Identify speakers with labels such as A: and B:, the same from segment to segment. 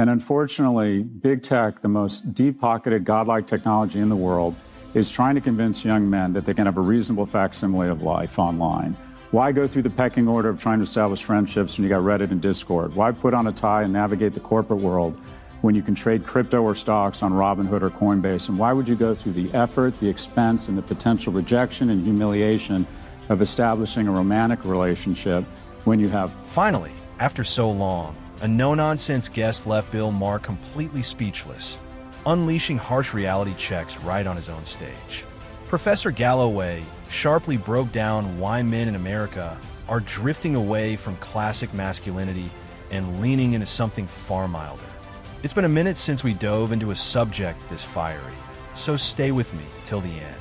A: And unfortunately, big tech, the most deep-pocketed, godlike technology in the world, is trying to convince young men that they can have a reasonable facsimile of life online. Why go through the pecking order of trying to establish friendships when you got Reddit and Discord? Why put on a tie and navigate the corporate world when you can trade crypto or stocks on Robinhood or Coinbase? And why would you go through the effort, the expense, and the potential rejection and humiliation of establishing a romantic relationship when you have...
B: Finally, after so long, a no-nonsense guest left Bill Maher completely speechless, unleashing harsh reality checks right on his own stage. Professor Galloway sharply broke down why men in America are drifting away from classic masculinity and leaning into something far milder. It's been a minute since we dove into a subject this fiery, so stay with me till the end.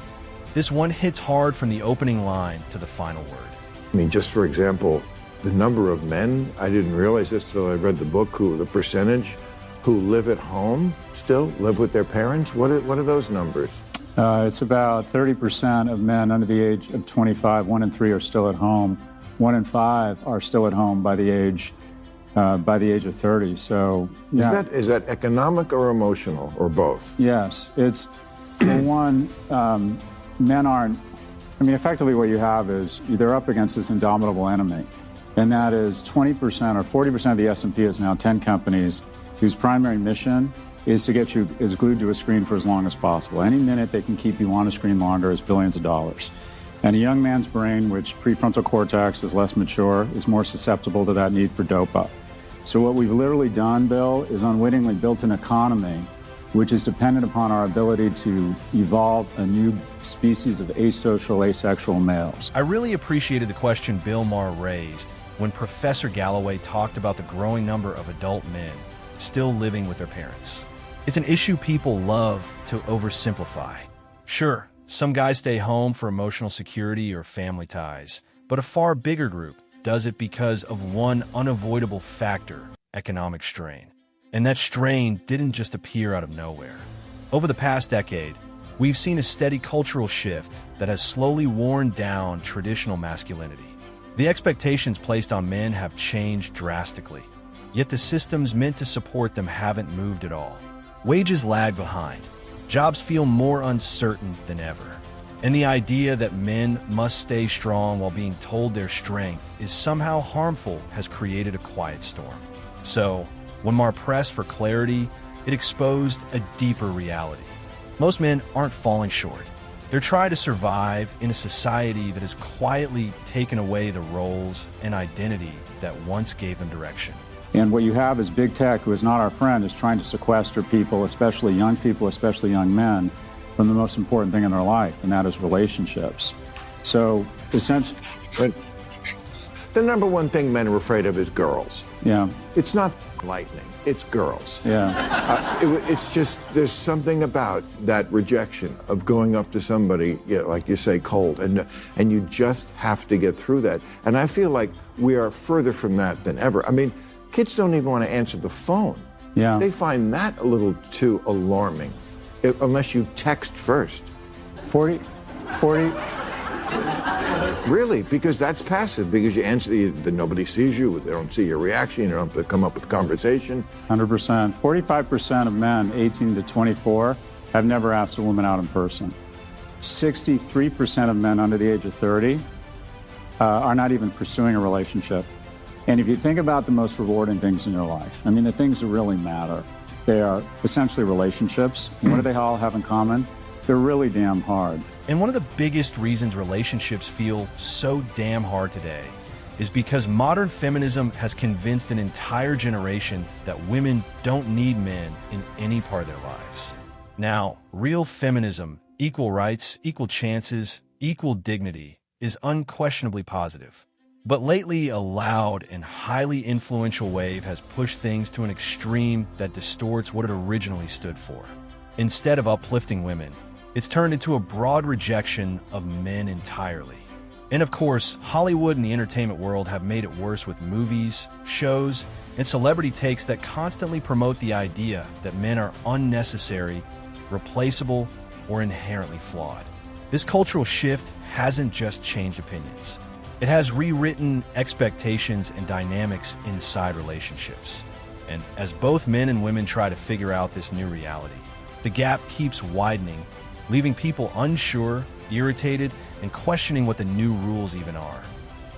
B: This one hits hard from the opening line to the final word.
C: I mean, just for example, the number of men, I didn't realize this till I read the book, the percentage who live at home still, live with their parents. What are those numbers?
A: It's about 30% of men under the age of 25, 1 in 3 are still at home. 1 in 5 are still at home by the age of 30. So, yeah.
C: Is that economic or emotional or both?
A: Yes, it's one. Men aren't. I mean, effectively, what you have is they're up against this indomitable enemy, and that is 20% or 40% of the S&P is now 10 companies whose primary mission is to get you glued to a screen for as long as possible. Any minute they can keep you on a screen longer is billions of dollars. And a young man's brain, which prefrontal cortex is less mature, is more susceptible to that need for dopa. So what we've literally done, Bill, is unwittingly built an economy which is dependent upon our ability to evolve a new species of asocial, asexual males.
B: I really appreciated the question Bill Maher raised when Professor Galloway talked about the growing number of adult men still living with their parents. It's an issue people love to oversimplify. Sure, some guys stay home for emotional security or family ties, but a far bigger group does it because of one unavoidable factor: economic strain. And that strain didn't just appear out of nowhere. Over the past decade, we've seen a steady cultural shift that has slowly worn down traditional masculinity. The expectations placed on men have changed drastically, yet the systems meant to support them haven't moved at all. Wages lag behind, jobs feel more uncertain than ever, and the idea that men must stay strong while being told their strength is somehow harmful has created a quiet storm. So, when Maher pressed for clarity, it exposed a deeper reality. Most men aren't falling short. They're trying to survive in a society that has quietly taken away the roles and identity that once gave them direction.
A: And what you have is big tech, who is not our friend, is trying to sequester people, especially young men, from the most important thing in their life, and that is relationships. So, essentially...
C: The number one thing men are afraid of is girls.
A: Yeah.
C: It's not lightning, it's girls.
A: Yeah.
C: It's just, there's something about that rejection of going up to somebody, like you say, cold, and you just have to get through that. And I feel like we are further from that than ever. I mean, kids don't even want to answer the phone.
A: Yeah.
C: They find that a little too alarming, unless you text first.
A: 40...
C: Really, because that's passive, because you answer, nobody sees you, they don't see your reaction, you don't have to come up with conversation.
A: 100%. 45% of men 18 to 24 have never asked a woman out in person. 63% of men under the age of 30 are not even pursuing a relationship. And if you think about the most rewarding things in your life, I mean, the things that really matter, they are essentially relationships. And what do they all have in common? They're really damn hard.
B: And one of the biggest reasons relationships feel so damn hard today is because modern feminism has convinced an entire generation that women don't need men in any part of their lives. Now, real feminism, equal rights, equal chances, equal dignity, is unquestionably positive. But lately, a loud and highly influential wave has pushed things to an extreme that distorts what it originally stood for. Instead of uplifting women, it's turned into a broad rejection of men entirely. And of course, Hollywood and the entertainment world have made it worse with movies, shows, and celebrity takes that constantly promote the idea that men are unnecessary, replaceable, or inherently flawed. This cultural shift hasn't just changed opinions. It has rewritten expectations and dynamics inside relationships. And as both men and women try to figure out this new reality, the gap keeps widening, leaving people unsure, irritated, and questioning what the new rules even are.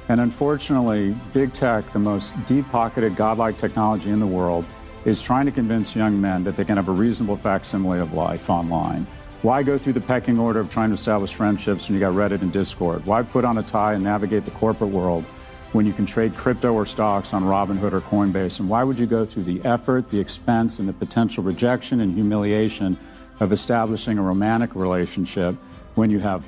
A: And unfortunately, big tech, the most deep-pocketed, godlike technology in the world, is trying to convince young men that they can have a reasonable facsimile of life online. Why go through the pecking order of trying to establish friendships when you got Reddit and Discord? Why put on a tie and navigate the corporate world when you can trade crypto or stocks on Robinhood or Coinbase? And why would you go through the effort, the expense, and the potential rejection and humiliation of establishing a romantic relationship when you have...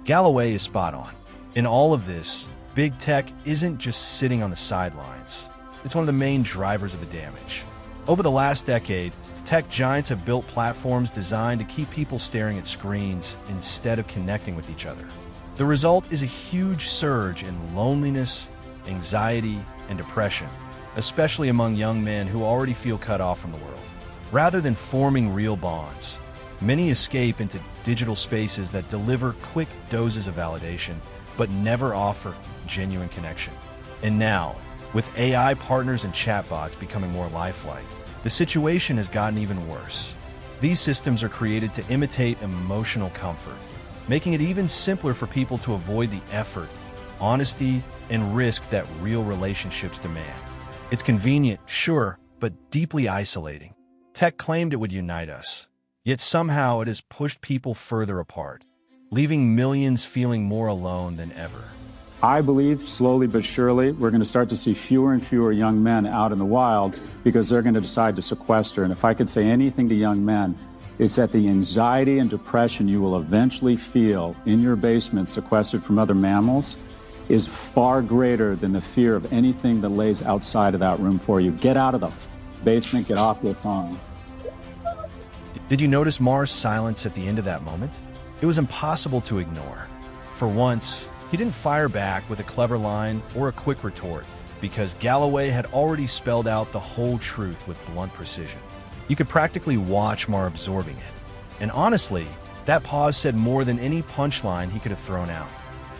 B: Galloway is spot on. In all of this, big tech isn't just sitting on the sidelines. It's one of the main drivers of the damage. Over the last decade, tech giants have built platforms designed to keep people staring at screens instead of connecting with each other. The result is a huge surge in loneliness, anxiety, and depression, especially among young men who already feel cut off from the world. Rather than forming real bonds, many escape into digital spaces that deliver quick doses of validation, but never offer genuine connection. And now, with AI partners and chatbots becoming more lifelike, the situation has gotten even worse. These systems are created to imitate emotional comfort, making it even simpler for people to avoid the effort, honesty, and risk that real relationships demand. It's convenient, sure, but deeply isolating. Tech claimed it would unite us, yet somehow it has pushed people further apart, leaving millions feeling more alone than ever.
A: I believe, slowly but surely, we're going to start to see fewer and fewer young men out in the wild because they're going to decide to sequester. And if I could say anything to young men, it's that the anxiety and depression you will eventually feel in your basement sequestered from other mammals is far greater than the fear of anything that lays outside of that room for you. Get out of the basement, get off your phone.
B: Did you notice Maher's silence at the end of that moment? It was impossible to ignore. For once, he didn't fire back with a clever line or a quick retort, because Galloway had already spelled out the whole truth with blunt precision. You could practically watch Maher absorbing it. And honestly, that pause said more than any punchline he could have thrown out.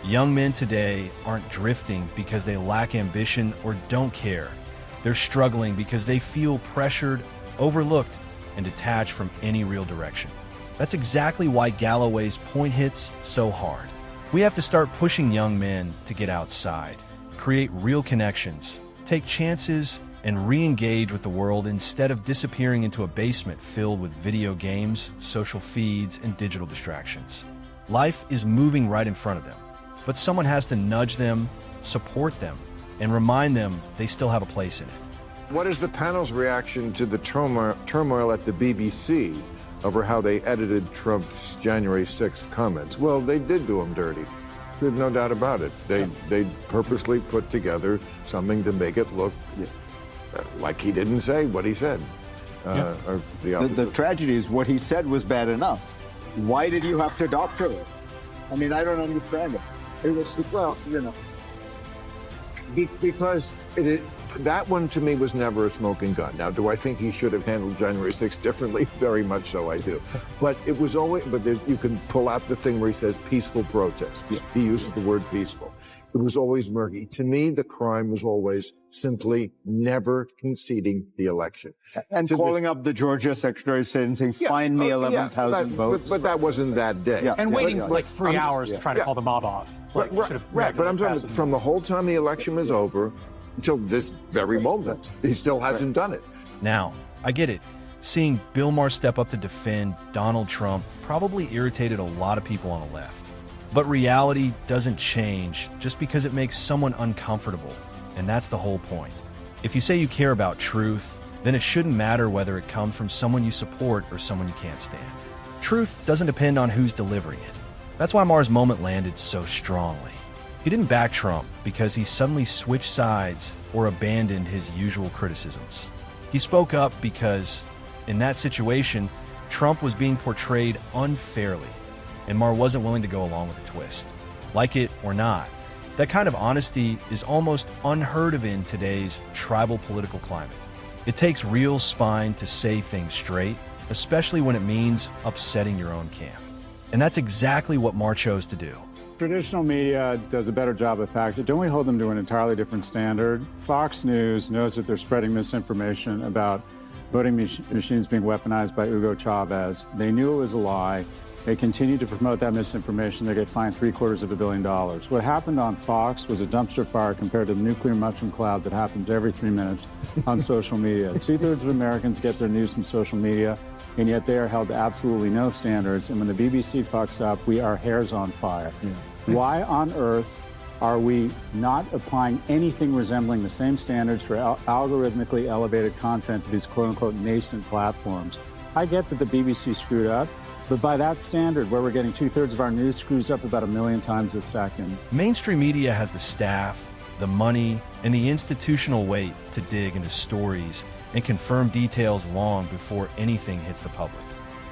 B: Young men today aren't drifting because they lack ambition or don't care. They're struggling because they feel pressured, overlooked, and detached from any real direction. That's exactly why Galloway's point hits so hard. We have to start pushing young men to get outside, create real connections, take chances, and re-engage with the world instead of disappearing into a basement filled with video games, social feeds, and digital distractions. Life is moving right in front of them, but someone has to nudge them, support them, and remind them they still have a place in it.
C: What is the panel's reaction to the turmoil at the BBC over how they edited Trump's January 6th comments? Well, they did do him dirty. There's no doubt about it. They purposely put together something to make it look like he didn't say what he said. Or
D: the tragedy is what he said was bad enough. Why did you have to doctor it? I mean, I don't understand it. It was, well, you know,
C: because that one to me was never a smoking gun. Now, do I think he should have handled January 6th differently? Very much so, I do. But it was always, you can pull out the thing where he says peaceful protests. Yeah. He uses the word peaceful. It was always murky. To me, the crime was always simply never conceding the election.
D: And calling up the Georgia Secretary of State and saying, find me 11,000 votes.
C: But that wasn't that day.
E: Yeah. And waiting for like 3 hours to try to call the mob off. Like,
C: right, but I'm talking from the whole time the election was over until this very moment, he still hasn't done it.
B: Now, I get it. Seeing Bill Maher step up to defend Donald Trump probably irritated a lot of people on the left. But reality doesn't change just because it makes someone uncomfortable, and that's the whole point. If you say you care about truth, then it shouldn't matter whether it comes from someone you support or someone you can't stand. Truth doesn't depend on who's delivering it. That's why Maher's moment landed so strongly. He didn't back Trump because he suddenly switched sides or abandoned his usual criticisms. He spoke up because, in that situation, Trump was being portrayed unfairly, and Maher wasn't willing to go along with the twist. Like it or not, that kind of honesty is almost unheard of in today's tribal political climate. It takes real spine to say things straight, especially when it means upsetting your own camp. And that's exactly what Maher chose to do.
A: Traditional media does a better job of fact. Don't we hold them to an entirely different standard? Fox News knows that they're spreading misinformation about voting machines being weaponized by Hugo Chavez. They knew it was a lie. They continue to promote that misinformation. They get fined $750 million. What happened on Fox was a dumpster fire compared to the nuclear mushroom cloud that happens every 3 minutes on social media. 2/3 of Americans get their news from social media, and yet they are held to absolutely no standards. And when the BBC fucks up, we are hairs on fire. Yeah. Why on earth are we not applying anything resembling the same standards for algorithmically elevated content to these quote-unquote nascent platforms? I get that the BBC screwed up, but by that standard, where we're getting 2/3 of our news screws up about 1 million times a second.
B: Mainstream media has the staff, the money, and the institutional weight to dig into stories and confirm details long before anything hits the public.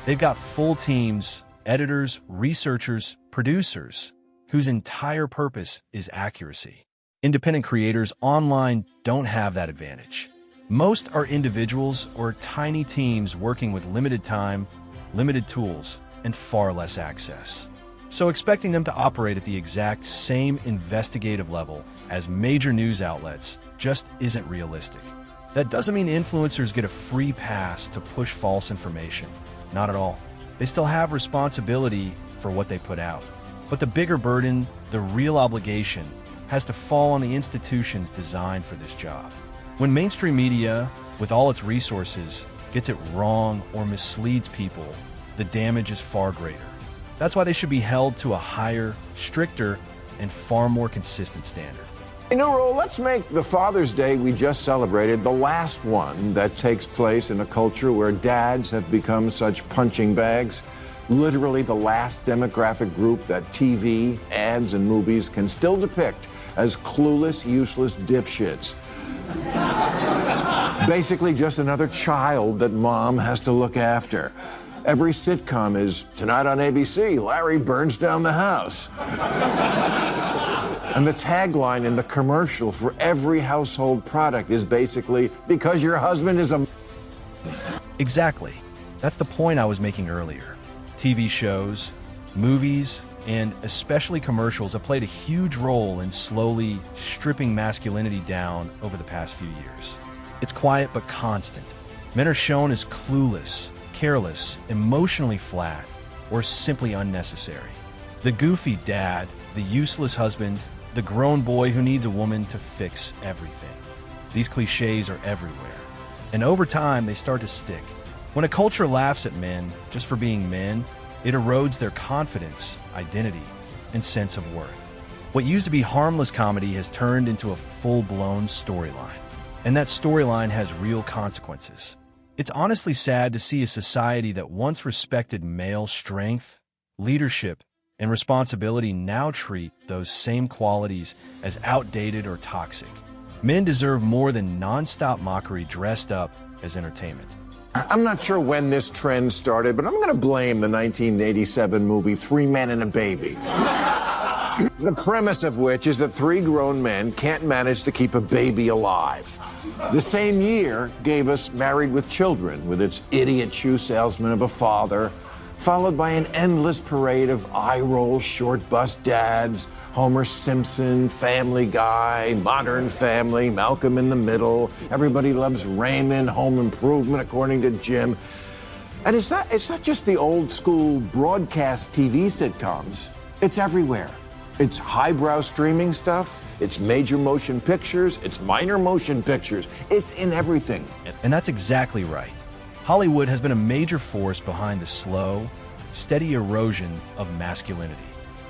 B: They've got full teams, editors, researchers, producers, whose entire purpose is accuracy. Independent creators online don't have that advantage. Most are individuals or tiny teams working with limited time, limited tools, and far less access. So expecting them to operate at the exact same investigative level as major news outlets just isn't realistic. That doesn't mean influencers get a free pass to push false information. Not at all. They still have responsibility for what they put out. But the bigger burden, the real obligation, has to fall on the institutions designed for this job. When mainstream media, with all its resources, gets it wrong or misleads people, the damage is far greater. That's why they should be held to a higher, stricter, and far more consistent standard.
C: Hey, Nuro, let's make the Father's Day we just celebrated the last one that takes place in a culture where dads have become such punching bags. Literally the last demographic group that TV, ads, and movies can still depict as clueless, useless dipshits. Basically just another child that mom has to look after. Every sitcom is Tonight on ABC, Larry burns down the house. And the tagline in the commercial for every household product is basically, because your husband is a...
B: Exactly. That's the point I was making earlier. TV shows, movies, and especially commercials have played a huge role in slowly stripping masculinity down over the past few years. It's quiet but constant. Men are shown as clueless, careless, emotionally flat, or simply unnecessary. The goofy dad, the useless husband, the grown boy who needs a woman to fix everything. These cliches are everywhere. And over time, they start to stick. When a culture laughs at men just for being men, it erodes their confidence, identity, and sense of worth. What used to be harmless comedy has turned into a full-blown storyline. And that storyline has real consequences. It's honestly sad to see a society that once respected male strength, leadership, and responsibility now treat those same qualities as outdated or toxic. Men deserve more than nonstop mockery dressed up as entertainment.
C: I'm not sure when this trend started, but I'm going to blame the 1987 movie 3 Men and a Baby. The premise of which is that 3 grown men can't manage to keep a baby alive. The same year gave us Married with Children, with its idiot shoe salesman of a father, followed by an endless parade of eye-roll, short-bus dads, Homer Simpson, Family Guy, Modern Family, Malcolm in the Middle, Everybody Loves Raymond, Home Improvement, according to Jim. And it's not just the old-school broadcast TV sitcoms. It's everywhere. It's highbrow streaming stuff, it's major motion pictures, it's minor motion pictures. It's in everything.
B: And that's exactly right. Hollywood has been a major force behind the slow, steady erosion of masculinity.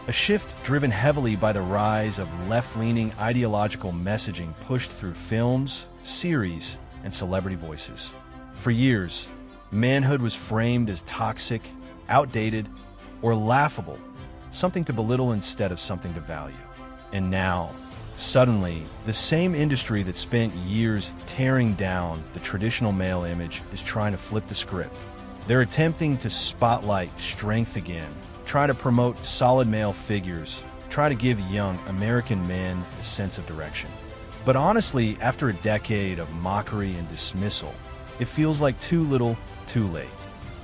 B: A shift driven heavily by the rise of left-leaning ideological messaging pushed through films, series, and celebrity voices. For years, manhood was framed as toxic, outdated, or laughable, something to belittle instead of something to value. And now, suddenly, the same industry that spent years tearing down the traditional male image is trying to flip the script. They're attempting to spotlight strength again, try to promote solid male figures, try to give young American men a sense of direction. But honestly, after a decade of mockery and dismissal, it feels like too little, too late.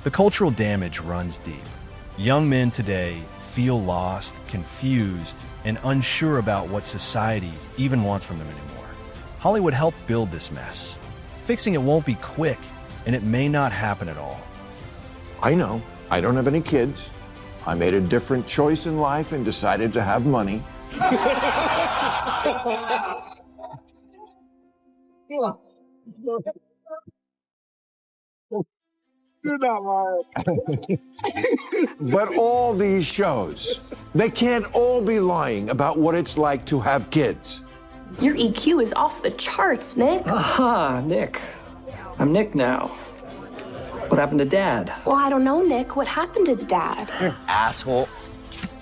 B: The cultural damage runs deep. Young men today feel lost, confused, and unsure about what society even wants from them anymore. Hollywood helped build this mess. Fixing it won't be quick, and it may not happen at all.
C: I know. I don't have any kids. I made a different choice in life and decided to have money.
D: You're not lying.
C: But all these shows, they can't all be lying about what it's like to have kids.
F: Your EQ is off the charts, Nick.
G: Aha, Nick. I'm Nick now. What happened to Dad?
F: Well, I don't know, Nick. What happened to Dad?
H: You're an asshole.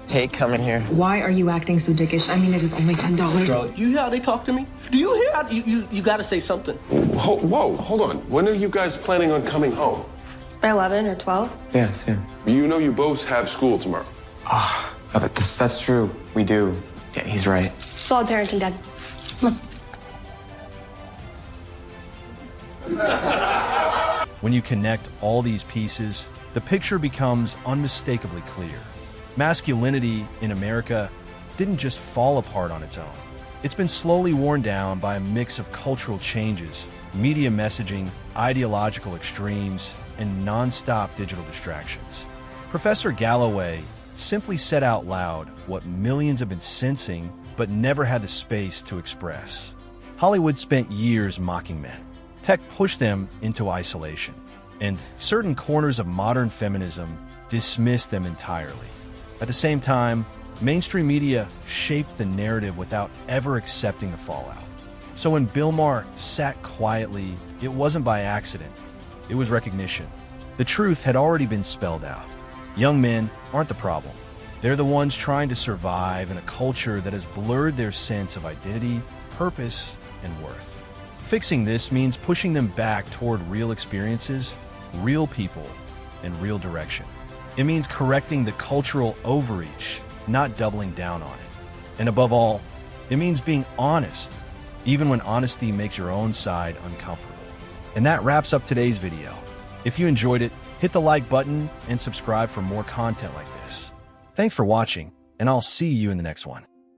H: Hey, come in here.
I: Why are you acting so dickish? I mean, it is only $10.
J: Do you hear how they talk to me? Do you hear how you gotta say something?
K: Whoa, hold on. When are you guys planning on coming home?
I: By 11 or 12?
H: Yeah, soon.
K: You know you both have school tomorrow.
H: That's true. We do. Yeah, he's right.
F: Solid parenting, Dad. Come on.
B: When you connect all these pieces, the picture becomes unmistakably clear. Masculinity in America didn't just fall apart on its own. It's been slowly worn down by a mix of cultural changes, media messaging, ideological extremes, and non-stop digital distractions. Professor Galloway simply said out loud what millions have been sensing but never had the space to express. Hollywood spent years mocking men. Tech pushed them into isolation, and certain corners of modern feminism dismissed them entirely. At the same time, mainstream media shaped the narrative without ever accepting the fallout. So when Bill Maher sat quietly, it wasn't by accident. It was recognition. The truth had already been spelled out. Young men aren't the problem. They're the ones trying to survive in a culture that has blurred their sense of identity, purpose, and worth. Fixing this means pushing them back toward real experiences, real people, and real direction. It means correcting the cultural overreach, not doubling down on it. And above all, it means being honest, even when honesty makes your own side uncomfortable. And that wraps up today's video. If you enjoyed it, hit the like button and subscribe for more content like this. Thanks for watching, and I'll see you in the next one.